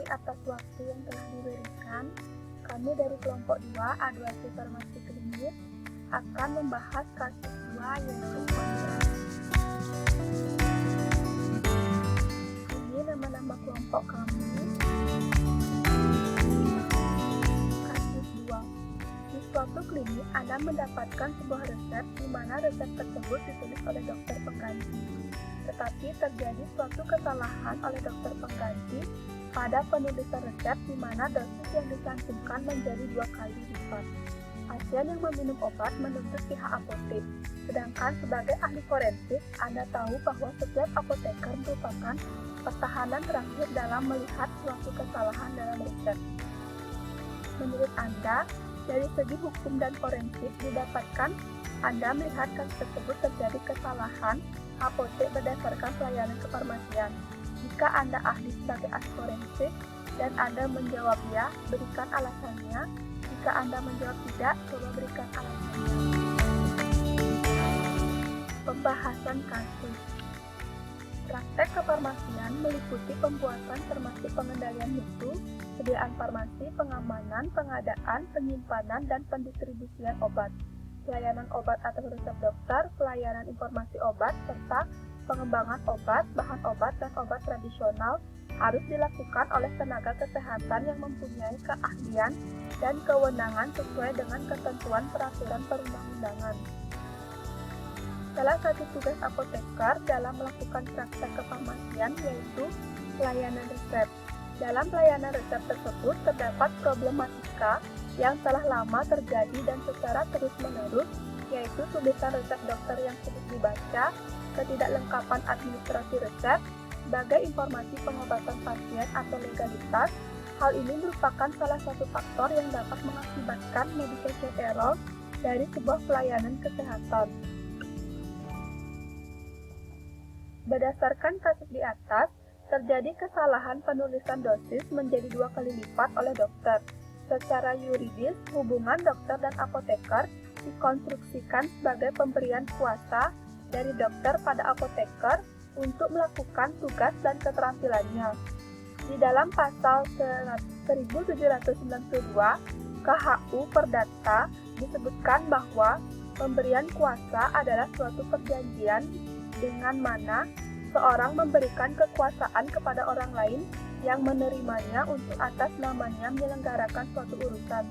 kasih atas waktu yang telah diberikan. Kami dari kelompok 2 A2C Farmasi Klinis akan membahas kasus 2 yaitu kondisi. Ini nama-nama kelompok kami. Kasus 2. Di suatu klinik Anda mendapatkan sebuah resep di mana resep tersebut ditulis oleh dokter pengganti. Tetapi terjadi suatu kesalahan oleh dokter pengganti pada penulisan resep di mana dosis yang dicantumkan menjadi 2 kali lipat. Pasien yang meminum obat menuntut pihak apotek, sedangkan sebagai ahli forensik, Anda tahu bahwa setiap apoteker merupakan pertahanan terakhir dalam melihat suatu kesalahan dalam resep. Menurut Anda, dari segi hukum dan forensik didapatkan, Anda melihat kasus tersebut terjadi kesalahan apotek berdasarkan pelayanan kefarmasian. Jika Anda ahli sebagai ahli forensik dan Anda menjawab ya, berikan alasannya. Jika Anda menjawab tidak, coba berikan alasannya. Pembahasan kasus. Praktek kefarmasian meliputi pembuatan termasuk pengendalian mutu, sediaan farmasi, pengamanan, pengadaan, penyimpanan, dan pendistribusian obat, pelayanan obat atas resep dokter, pelayanan informasi obat, serta pengembangan obat, bahan obat, dan obat tradisional harus dilakukan oleh tenaga kesehatan yang mempunyai keahlian dan kewenangan sesuai dengan ketentuan peraturan perundang-undangan. Salah satu tugas apoteker dalam melakukan praktek kefarmasian yaitu pelayanan resep. Dalam pelayanan resep tersebut terdapat problematika yang telah lama terjadi dan secara terus-menerus, yaitu tulisan resep dokter yang sulit dibaca, ketidaklengkapan administrasi resep, sebagai informasi pengobatan pasien atau legalitas. Hal ini merupakan salah satu faktor yang dapat mengakibatkan medication error dari sebuah pelayanan kesehatan. Berdasarkan kasus di atas, terjadi kesalahan penulisan dosis menjadi 2 kali lipat oleh dokter. Secara yuridis, hubungan dokter dan apoteker dikonstruksikan sebagai pemberian kuasa dari dokter pada apoteker untuk melakukan tugas dan keterampilannya. Di dalam pasal 1792 KHU Perdata disebutkan bahwa pemberian kuasa adalah suatu perjanjian dengan mana seorang memberikan kekuasaan kepada orang lain yang menerimanya untuk atas namanya menyelenggarakan suatu urusan.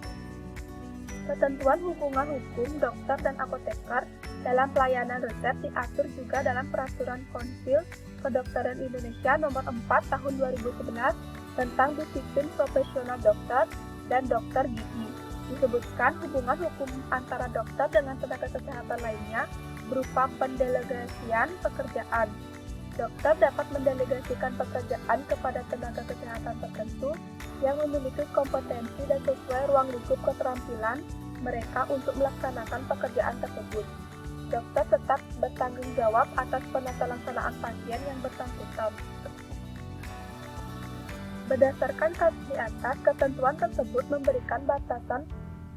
Ketentuan hubungan hukum dokter dan apoteker dalam pelayanan resep diatur juga dalam Peraturan Konsil Kedokteran Indonesia Nomor 4 Tahun 2011 tentang disiplin profesional dokter dan dokter gigi. Disebutkan hubungan hukum antara dokter dengan tenaga kesehatan lainnya berupa pendelegasian pekerjaan. Dokter dapat mendelegasikan pekerjaan kepada tenaga kesehatan tertentu yang memiliki kompetensi dan sesuai ruang lingkup keterampilan mereka untuk melaksanakan pekerjaan tersebut. Dokter tetap bertanggung jawab atas penata laksanaan pasien yang bersangkutan. Berdasarkan kasus di atas, ketentuan tersebut memberikan batasan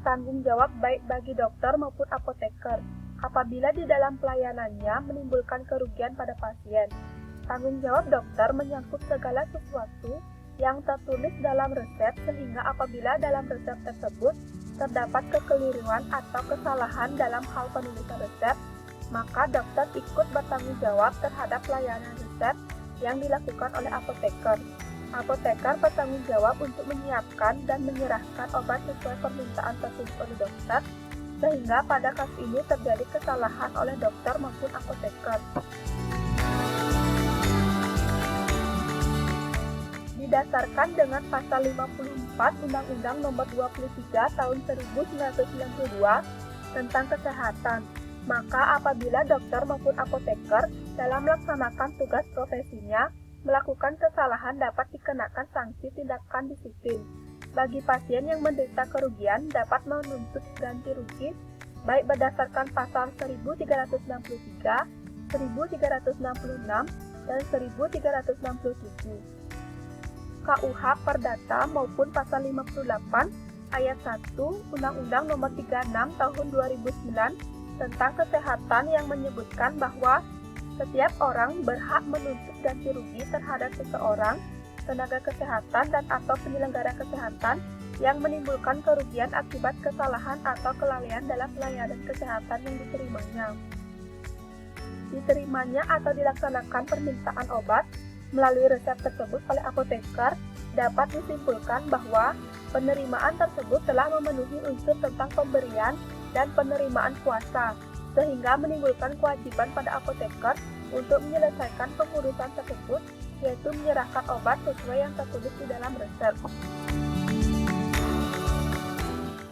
tanggung jawab baik bagi dokter maupun apoteker apabila di dalam pelayanannya menimbulkan kerugian pada pasien. Tanggung jawab dokter menyangkut segala sesuatu yang tertulis dalam resep sehingga apabila dalam resep tersebut terdapat kekeliruan atau kesalahan dalam hal penulisan resep, maka dokter ikut bertanggung jawab terhadap pelayanan resep yang dilakukan oleh apoteker. Apoteker bertanggung jawab untuk menyiapkan dan menyerahkan obat sesuai permintaan tersebut oleh dokter, sehingga pada kasus ini terjadi kesalahan oleh dokter maupun apoteker. Didasarkan dengan pasal 54 Undang-Undang Nomor 23 Tahun 1992 tentang kesehatan, maka apabila dokter maupun apoteker dalam melaksanakan tugas profesinya melakukan kesalahan dapat dikenakan sanksi tindakan disiplin. Bagi pasien yang menderita kerugian dapat menuntut ganti rugi baik berdasarkan pasal 1363, 1366, dan 1367 KUH Perdata maupun pasal 58 ayat 1 Undang-Undang Nomor 36 Tahun 2009 tentang kesehatan yang menyebutkan bahwa setiap orang berhak menuntut ganti rugi terhadap seseorang tenaga kesehatan dan atau penyelenggara kesehatan yang menimbulkan kerugian akibat kesalahan atau kelalaian dalam pelayanan kesehatan yang diterimanya. Diterimanya atau dilaksanakan permintaan obat melalui resep tersebut oleh apoteker dapat disimpulkan bahwa penerimaan tersebut telah memenuhi unsur tentang pemberian dan penerimaan kuasa, sehingga menimbulkan kewajiban pada apoteker untuk menyelesaikan pengurusan tersebut, yaitu menyerahkan obat sesuai yang tertulis di dalam resep.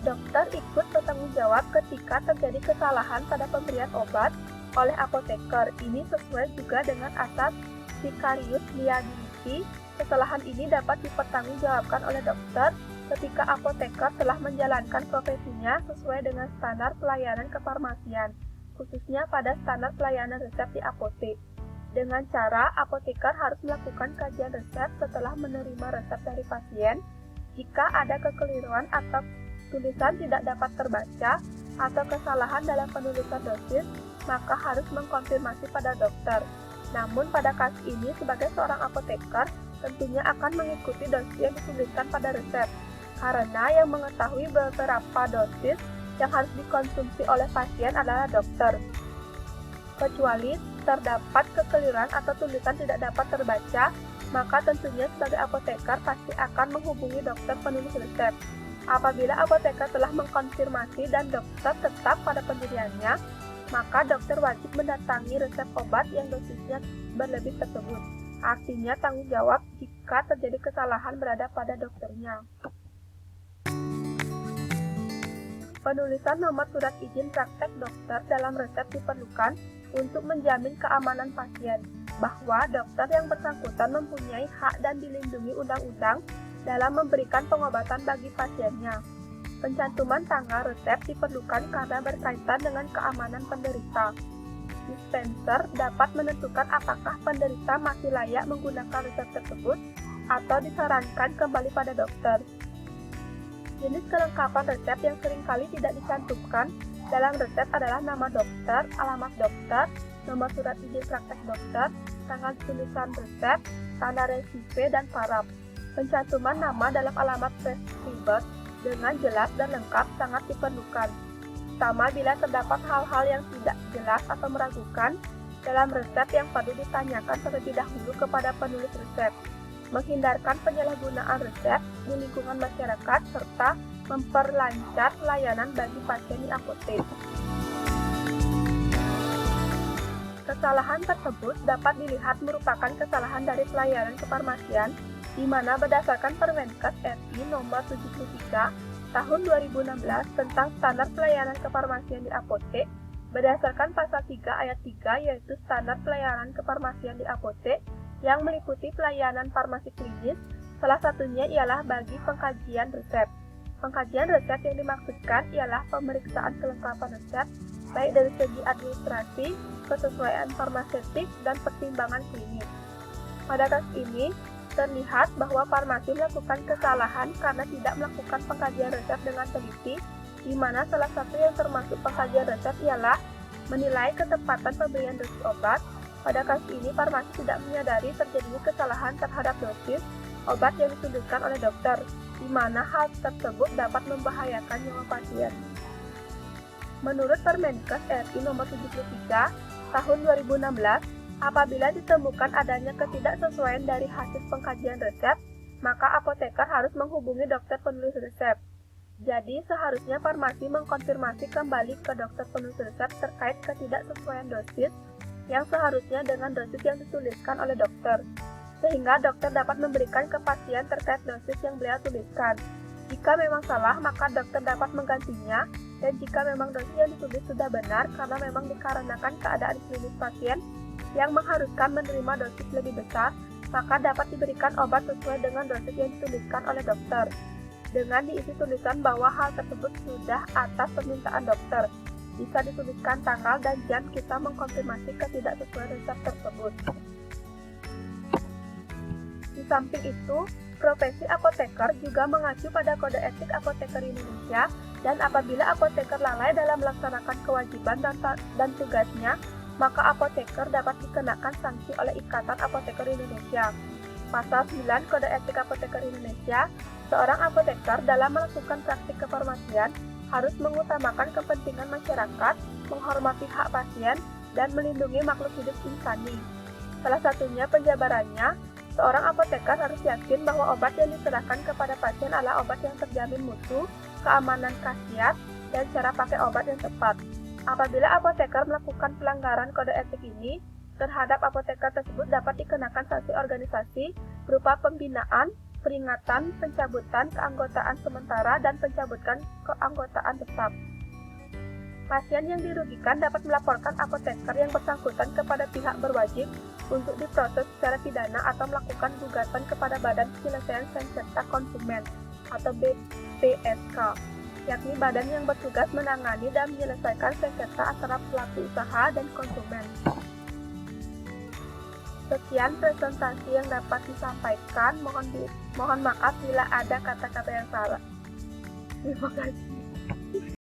Dokter ikut bertanggung jawab ketika terjadi kesalahan pada pemberian obat oleh apoteker. Ini sesuai juga dengan asas vicarious liability. Kesalahan ini dapat dipertanggungjawabkan oleh dokter ketika apoteker telah menjalankan profesinya sesuai dengan standar pelayanan kefarmasian, khususnya pada standar pelayanan resep di apotek. Dengan cara, apoteker harus melakukan kajian resep setelah menerima resep dari pasien. Jika ada kekeliruan atau tulisan tidak dapat terbaca atau kesalahan dalam penulisan dosis, maka harus mengkonfirmasi pada dokter. Namun pada kasus ini, sebagai seorang apoteker, tentunya akan mengikuti dosis yang dituliskan pada resep, karena yang mengetahui beberapa dosis yang harus dikonsumsi oleh pasien adalah dokter. Kecuali terdapat kekeliruan atau tulisan tidak dapat terbaca, maka tentunya sebagai apoteker pasti akan menghubungi dokter penulis resep. Apabila apoteker telah mengkonfirmasi dan dokter tetap pada pendiriannya, maka dokter wajib mendatangi resep obat yang dosisnya berlebih tersebut. Artinya tanggung jawab jika terjadi kesalahan berada pada dokternya. Penulisan nomor surat izin praktek dokter dalam resep diperlukan untuk menjamin keamanan pasien, bahwa dokter yang bersangkutan mempunyai hak dan dilindungi undang-undang dalam memberikan pengobatan bagi pasiennya. Pencantuman tanggal resep diperlukan karena berkaitan dengan keamanan penderita. Dispenser dapat menentukan apakah penderita masih layak menggunakan resep tersebut atau disarankan kembali pada dokter. Jenis kelengkapan resep yang seringkali tidak dicantumkan dalam resep adalah nama dokter, alamat dokter, nomor surat izin praktek dokter, tanggal tulisan resep, tanda resipe, dan paraf. Pencantuman nama dalam alamat prescriber dengan jelas dan lengkap sangat diperlukan, terutama bila terdapat hal-hal yang tidak jelas atau meragukan dalam resep yang perlu ditanyakan terlebih dahulu kepada penulis resep, menghindarkan penyalahgunaan resep di lingkungan masyarakat, serta memperlancar pelayanan bagi pasien di apotek. Kesalahan tersebut dapat dilihat merupakan kesalahan dari pelayanan kefarmasian, di mana berdasarkan Permenkes RI nomor 73 tahun 2016 tentang standar pelayanan kefarmasian di apotek, berdasarkan pasal 3 ayat 3 yaitu standar pelayanan kefarmasian di apotek yang meliputi pelayanan farmasi klinis, salah satunya ialah bagi pengkajian resep. Pengkajian resep yang dimaksudkan ialah pemeriksaan kelengkapan resep, baik dari segi administrasi, kesesuaian farmaseutik, dan pertimbangan klinis. Pada kasus ini, terlihat bahwa farmasi melakukan kesalahan karena tidak melakukan pengkajian resep dengan teliti, di mana salah satu yang termasuk pengkajian resep ialah menilai ketepatan pemberian dosis obat. Pada kasus ini, farmasi tidak menyadari terjadinya kesalahan terhadap dosis obat yang dituliskan oleh dokter, di mana hal tersebut dapat membahayakan nyawa pasien. Menurut Permenkes RI nomor 73 tahun 2016, apabila ditemukan adanya ketidaksesuaian dari hasil pengkajian resep, maka apoteker harus menghubungi dokter penulis resep. Jadi, seharusnya farmasi mengkonfirmasi kembali ke dokter penulis resep terkait ketidaksesuaian dosis yang seharusnya dengan dosis yang dituliskan oleh dokter, sehingga dokter dapat memberikan kepastian terkait dosis yang beliau tuliskan. Jika memang salah, maka dokter dapat menggantinya, dan jika memang dosis yang ditulis sudah benar karena memang dikarenakan keadaan klinis pasien yang mengharuskan menerima dosis lebih besar, maka dapat diberikan obat sesuai dengan dosis yang dituliskan oleh dokter, dengan diisi tulisan bahwa hal tersebut sudah atas permintaan dokter. Bisa dituliskan tanggal dan jam kita mengkonfirmasi ketidaksesuaian resep tersebut. Di samping itu, profesi apoteker juga mengacu pada Kode Etik Apoteker Indonesia, dan apabila apoteker lalai dalam melaksanakan kewajiban dan tugasnya, maka apoteker dapat dikenakan sanksi oleh Ikatan Apoteker Indonesia. Pasal 9 Kode Etik Apoteker Indonesia, seorang apoteker dalam melakukan praktik kefarmasian harus mengutamakan kepentingan masyarakat, menghormati hak pasien, dan melindungi makhluk hidup insani. Salah satunya penjabarannya, seorang apoteker harus yakin bahwa obat yang diserahkan kepada pasien adalah obat yang terjamin mutu, keamanan khasiat, dan cara pakai obat yang tepat. Apabila apoteker melakukan pelanggaran kode etik ini, terhadap apoteker tersebut dapat dikenakan sanksi organisasi berupa pembinaan, peringatan, pencabutan keanggotaan sementara, dan pencabutan keanggotaan tetap. Pasien yang dirugikan dapat melaporkan apoteker yang bersangkutan kepada pihak berwajib untuk diproses secara pidana atau melakukan gugatan kepada Badan Penyelesaian Sengketa Konsumen atau BPSK, yakni badan yang bertugas menangani dan menyelesaikan sengketa antara pelaku usaha dan konsumen. Sekian presentasi yang dapat disampaikan. Mohon maaf bila ada kata-kata yang salah. Terima kasih.